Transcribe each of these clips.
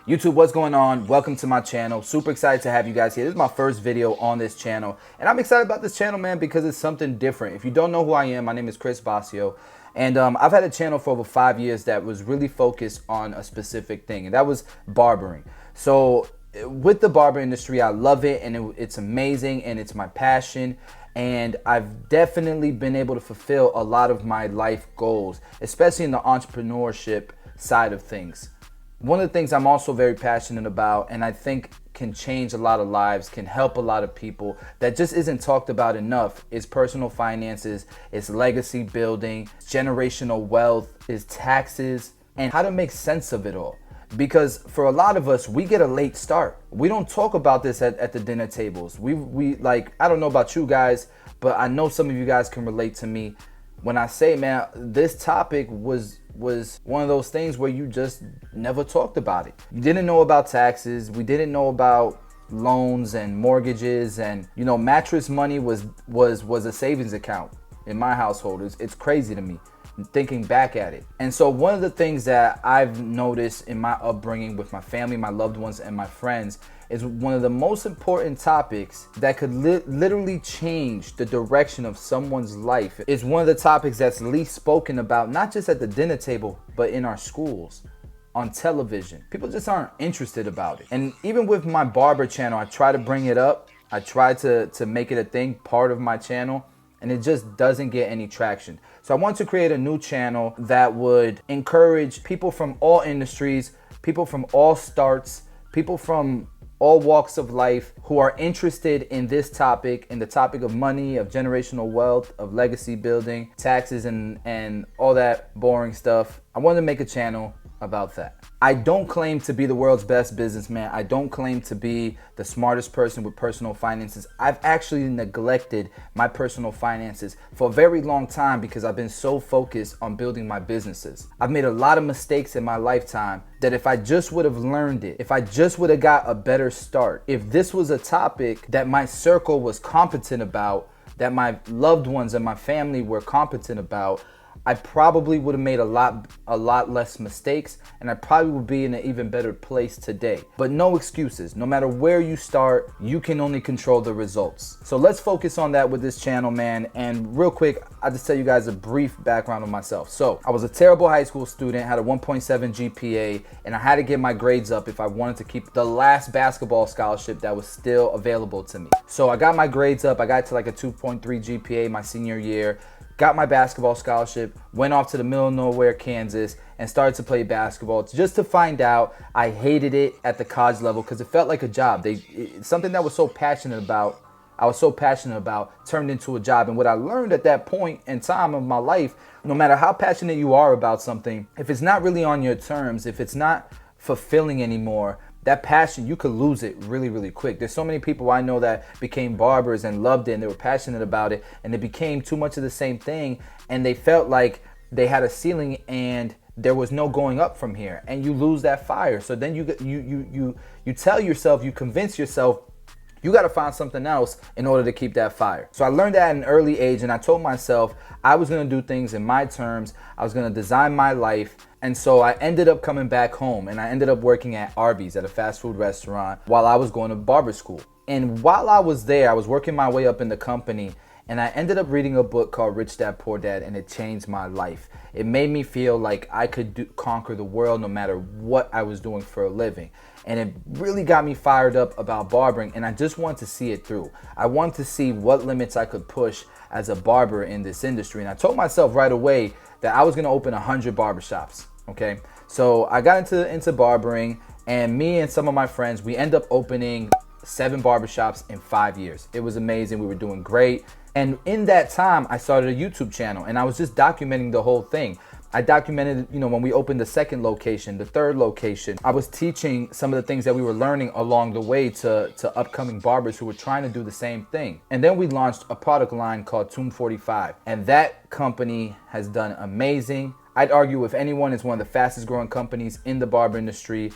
YouTube, what's going on? Welcome to my channel. Super excited to have you guys here. This is my first video on this channel, and I'm excited about this channel, man, because it's something different. If you don't know who I am, my name is Bossio, and I've had a channel for over 5 years that was really focused on a specific thing, and that was barbering. So with the barber industry, I love it, and it's amazing, and it's my passion. And I've definitely been able to fulfill a lot of my life goals, especially in the entrepreneurship side of things. One of the things I'm also very passionate about, and I think can change a lot of lives, can help a lot of people, that just isn't talked about enough, is personal finances, is legacy building, generational wealth, is taxes, and how to make sense of it all. Because for a lot of us, we get a late start. We don't talk about this at the dinner tables. We like, I don't know about you guys, but I know some of you guys can relate to me when I say, man, this topic was one of those things where you just never talked about it. You didn't know about taxes. We didn't know about loans and mortgages, and mattress money was a savings account in my household. It's crazy to me thinking back at it. And so one of the things that I've noticed in my upbringing with my family, my loved ones, and my friends is one of the most important topics that could literally change the direction of someone's life. It's one of the topics that's least spoken about, not just at the dinner table, but in our schools, on television. People just aren't interested about it. And even with my barber channel, I try to bring it up. I try to make it a thing, part of my channel, and it just doesn't get any traction. So I want to create a new channel that would encourage people from all industries, people from all starts, people from all walks of life who are interested in this topic, in the topic of money, of generational wealth, of legacy building, taxes, and all that boring stuff. I wanted to make a channel about that. I don't claim to be the world's best businessman. I don't claim to be the smartest person with personal finances. I've actually neglected my personal finances for a very long time because I've been so focused on building my businesses. I've made a lot of mistakes in my lifetime that if I just would have learned it, if I just would have got a better start, if this was a topic that my circle was competent about, that my loved ones and my family were competent about, I probably would have made a lot less mistakes, and I probably would be in an even better place today. But no excuses. No matter where you start, you can only control the results. So let's focus on that with this channel, man. And real quick, I'll just tell you guys a brief background on myself. So I was a terrible high school student, had a 1.7 GPA, and I had to get my grades up if I wanted to keep the last basketball scholarship that was still available to me. So I got my grades up. I got to like a 2.3 GPA my senior year. Got my basketball scholarship, went off to the middle of nowhere, Kansas, and started to play basketball just to find out I hated it at the college level because it felt like a job. Something that I was so passionate about turned into a job. And what I learned at that point in time of my life, no matter how passionate you are about something, if it's not really on your terms, if it's not fulfilling anymore, that passion, you could lose it really, really quick. There's so many people I know that became barbers and loved it, and they were passionate about it, and it became too much of the same thing, and they felt like they had a ceiling and there was no going up from here, and you lose that fire. So then you tell yourself, you convince yourself, you got to find something else in order to keep that fire. So I learned that at an early age, and I told myself I was going to do things in my terms. I was going to design my life. And so I ended up coming back home, and I ended up working at Arby's, at a fast food restaurant, while I was going to barber school. And while I was there, I was working my way up in the company, and I ended up reading a book called Rich Dad Poor Dad, and it changed my life. It made me feel like I could conquer the world no matter what I was doing for a living. And it really got me fired up about barbering, and I just wanted to see it through. I wanted to see what limits I could push as a barber in this industry. And I told myself right away that I was gonna open 100 barbershops, okay? So I got into barbering, and me and some of my friends, we end up opening 7 barbershops in 5 years. It was amazing, we were doing great. And in that time, I started a YouTube channel, and I was just documenting the whole thing. I documented, when we opened the second location, the third location. I was teaching some of the things that we were learning along the way to upcoming barbers who were trying to do the same thing. And then we launched a product line called Tomb 45. And that company has done amazing. I'd argue if anyone is one of the fastest growing companies in the barber industry.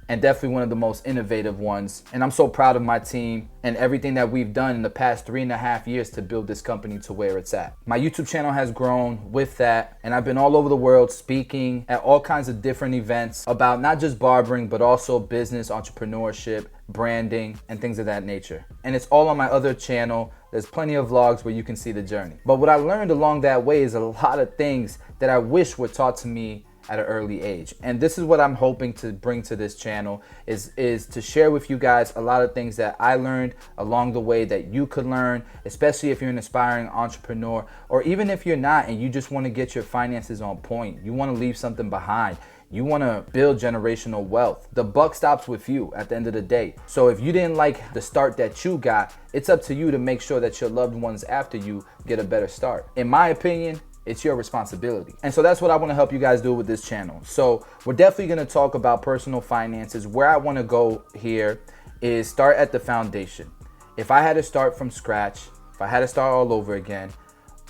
and definitely one of the most innovative ones. And I'm so proud of my team and everything that we've done in the past 3.5 years to build this company to where it's at. My YouTube channel has grown with that, and I've been all over the world speaking at all kinds of different events about not just barbering, but also business, entrepreneurship, branding, and things of that nature. And it's all on my other channel. There's plenty of vlogs where you can see the journey. But what I learned along that way is a lot of things that I wish were taught to me at an early age. And this is what I'm hoping to bring to this channel is to share with you guys a lot of things that I learned along the way that you could learn, especially if you're an aspiring entrepreneur, or even if you're not and you just want to get your finances on point. You want to leave something behind. You want to build generational wealth. The buck stops with you at the end of the day. So if you didn't like the start that you got, it's up to you to make sure that your loved ones after you get a better start. In my opinion, it's your responsibility. And so that's what I want to help you guys do with this channel. So we're definitely going to talk about personal finances. Where I want to go here is start at the foundation. If I had to start from scratch, if I had to start all over again,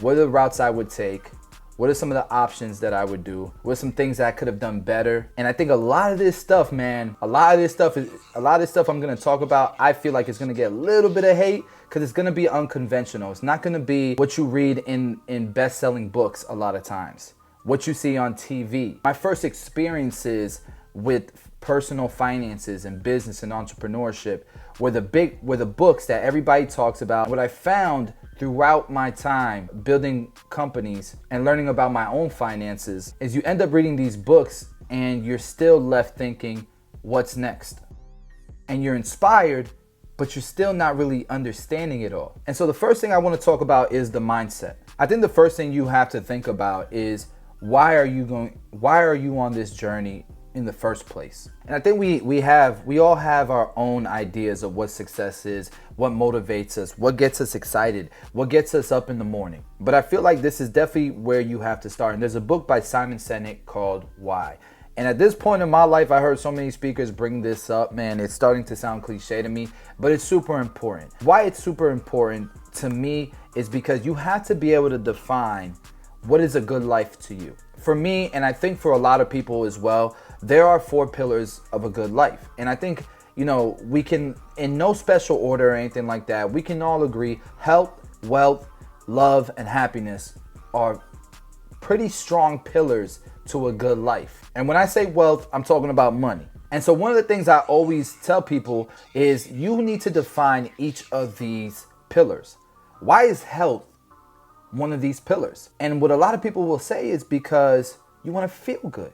what are the routes I would take? What are some of the options that I would do? What are some things that I could have done better? And I think a lot of this stuff, man, a lot of this stuff I'm gonna talk about, I feel like it's gonna get a little bit of hate because it's gonna be unconventional. It's not gonna be what you read in best-selling books a lot of times, what you see on TV. My first experiences with personal finances and business and entrepreneurship were the books that everybody talks about. What I found throughout my time building companies and learning about my own finances is you end up reading these books and you're still left thinking, what's next? And you're inspired, but you're still not really understanding it all. And so the first thing I want to talk about is the mindset. I think the first thing you have to think about is why are you on this journey in the first place? And I think we all have our own ideas of what success is, what motivates us, what gets us excited, what gets us up in the morning. But I feel like this is definitely where you have to start. And there's a book by Simon Sinek called Why. And at this point in my life, I heard so many speakers bring this up, man, it's starting to sound cliche to me, but it's super important. Why it's super important to me is because you have to be able to define what is a good life to you. For me, and I think for a lot of people as well, there are 4 pillars of a good life. And I think, we can, in no special order or anything like that, we can all agree health, wealth, love, and happiness are pretty strong pillars to a good life. And when I say wealth, I'm talking about money. And so one of the things I always tell people is you need to define each of these pillars. Why is health one of these pillars? And what a lot of people will say is because you want to feel good.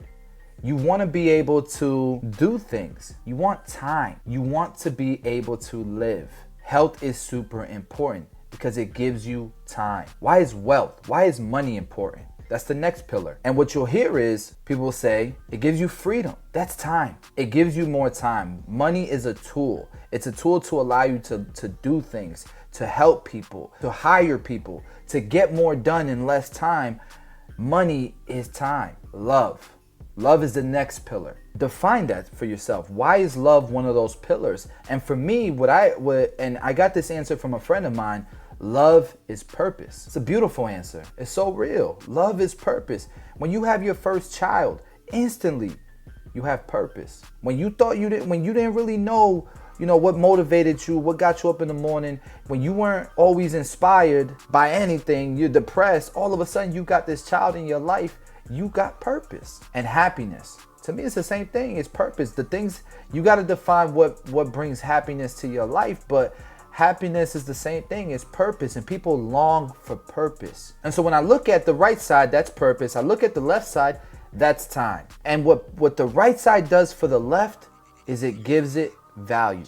You want to be able to do things. You want time. You want to be able to live. Health is super important because it gives you time. Why is wealth? Why is money important? That's the next pillar. And what you'll hear is people say it gives you freedom. That's time. It gives you more time. Money is a tool. It's a tool to allow you to do things, to help people, to hire people, to get more done in less time. Money is time. Love. Love is the next pillar. Define that for yourself. Why is love one of those pillars? And for me, and I got this answer from a friend of mine, love is purpose. It's a beautiful answer. It's so real. Love is purpose. When you have your first child, instantly you have purpose. When you didn't really know, what motivated you, what got you up in the morning, when you weren't always inspired by anything, you're depressed, all of a sudden you got this child in your life, you got purpose. And happiness, to me, it's the same thing. It's purpose. The things, you got to define what brings happiness to your life, but happiness is the same thing. It's purpose, and people long for purpose. And so when I look at the right side, that's purpose. I look at the left side, that's time. And what the right side does for the left is it gives it value.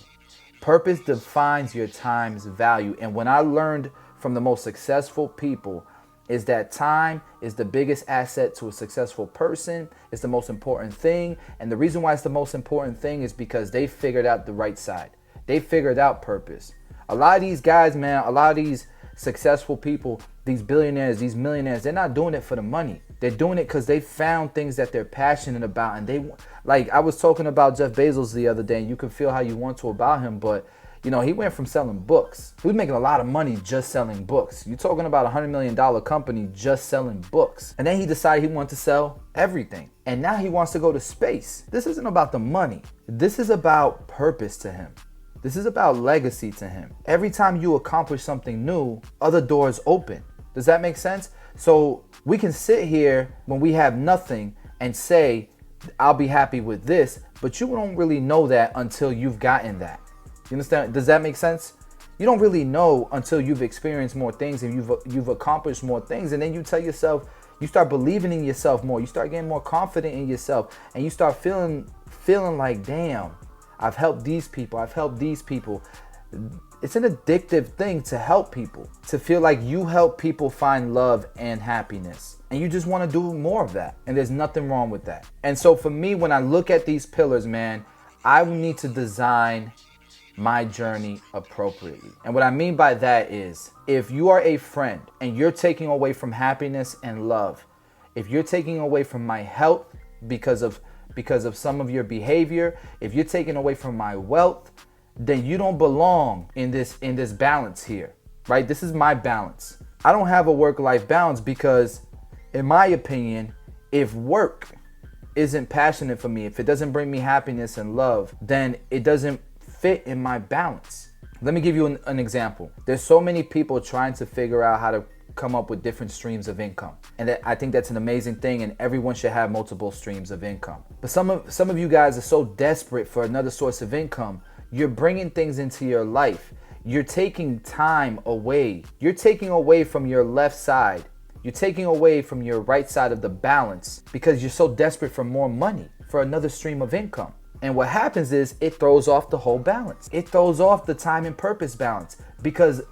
Purpose defines your time's value. And when I learned from the most successful people is that time is the biggest asset to a successful person. It's the most important thing. And the reason why it's the most important thing is because they figured out the right side. They figured out purpose. A lot of these guys, man, a lot of these successful people, these billionaires, these millionaires, they're not doing it for the money. They're doing it because they found things that they're passionate about. And like I was talking about Jeff Bezos the other day, and you can feel how you want to about him, but You know, he went from selling books. He was making a lot of money just selling books. You're talking about a $100 million company just selling books. And then he decided he wanted to sell everything. And now he wants to go to space. This isn't about the money. This is about purpose to him. This is about legacy to him. Every time you accomplish something new, other doors open. Does that make sense? So we can sit here when we have nothing and say, I'll be happy with this, but you don't really know that until you've gotten that. You understand? Does that make sense? You don't really know until you've experienced more things and you've accomplished more things. And then you tell yourself, you start believing in yourself more. You start getting more confident in yourself, and you start feeling like, damn, I've helped these people. I've helped these people. It's an addictive thing to help people, to feel like you help people find love and happiness. And you just want to do more of that. And there's nothing wrong with that. And so for me, when I look at these pillars, man, I need to design my journey appropriately. And what I mean by that is, if you are a friend and you're taking away from happiness and love, if you're taking away from my health because of some of your behavior, if you're taking away from my wealth, then you don't belong in this balance here, right? This is my balance. I don't have a work-life balance because, in my opinion, if work isn't passionate for me, if it doesn't bring me happiness and love, then it doesn't fit in my balance. Let me give you an example. There's so many people trying to figure out how to come up with different streams of income. And I think that's an amazing thing, and everyone should have multiple streams of income. But some of you guys are so desperate for another source of income. You're bringing things into your life. You're taking time away. You're taking away from your left side. You're taking away from your right side of the balance because you're so desperate for more money, for another stream of income. And what happens is it throws off the whole balance. It throws off the time and purpose balance, because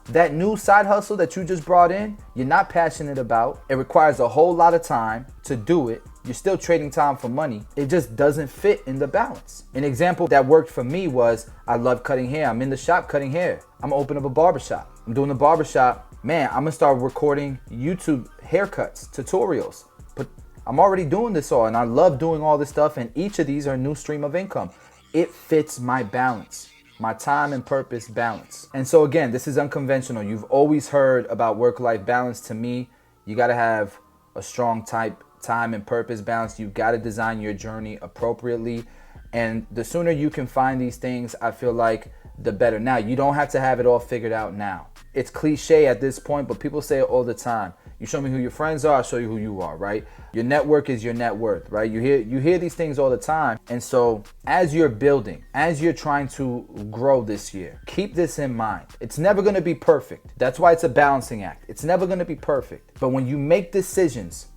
that new side hustle that you just brought in, you're not passionate about. It requires a whole lot of time to do it. You're still trading time for money. It just doesn't fit in the balance. An example that worked for me was, I love cutting hair. I'm in the shop cutting hair. I'm gonna open up a barbershop. I'm doing the barbershop. Man, I'm gonna start recording YouTube haircuts, tutorials. But I'm already doing this all, and I love doing all this stuff, and each of these are a new stream of income. It fits my balance, my time and purpose balance. And so again, this is unconventional. You've always heard about work-life balance. To me, you gotta have a strong time and purpose balance. You've gotta design your journey appropriately. And the sooner you can find these things, I feel like the better. Now, you don't have to have it all figured out now. It's cliche at this point, but people say it all the time. You show me who your friends are, I'll show you who you are, right? Your network is your net worth, right? You hear these things all the time. And so as you're building, as you're trying to grow this year, keep this in mind. It's never gonna be perfect. That's why it's a balancing act. It's never gonna be perfect. But when you make decisions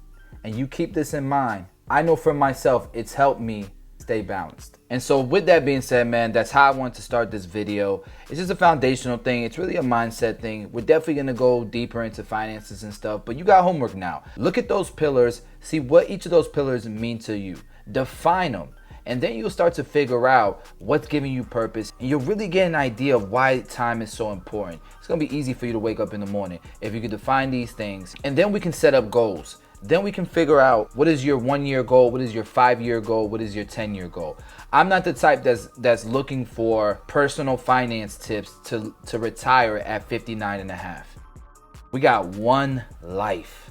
and you keep this in mind, I know for myself, it's helped me stay balanced. And so with that being said, man, that's how I want to start this video. It's just a foundational thing. It's really a mindset thing. We're definitely going to go deeper into finances and stuff, but you got homework now. Look at those pillars, see what each of those pillars mean to you. Define them. And then you'll start to figure out what's giving you purpose. And you'll really get an idea of why time is so important. It's going to be easy for you to wake up in the morning if you can define these things. And then we can set up goals. Then we can figure out what is your 1 year goal, what is your 5 year goal, what is your 10-year goal. I'm not the type that's looking for personal finance tips to retire at 59 and a half. We got one life.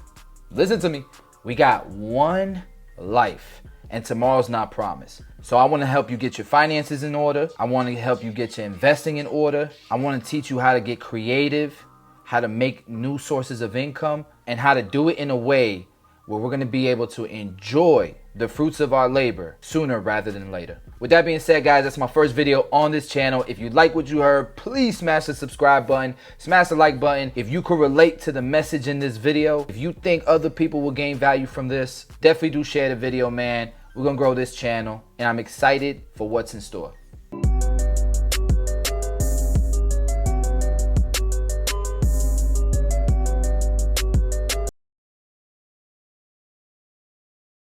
Listen to me. We got one life, and tomorrow's not promised. So I want to help you get your finances in order. I want to help you get your investing in order. I want to teach you how to get creative, how to make new sources of income, and how to do it in a way where we're going to be able to enjoy the fruits of our labor sooner rather than later. With that being said, guys, that's my first video on this channel. If you like what you heard, please smash the subscribe button, smash the like button. If you could relate to the message in this video, if you think other people will gain value from this, definitely do share the video, man. We're going to grow this channel, and I'm excited for what's in store.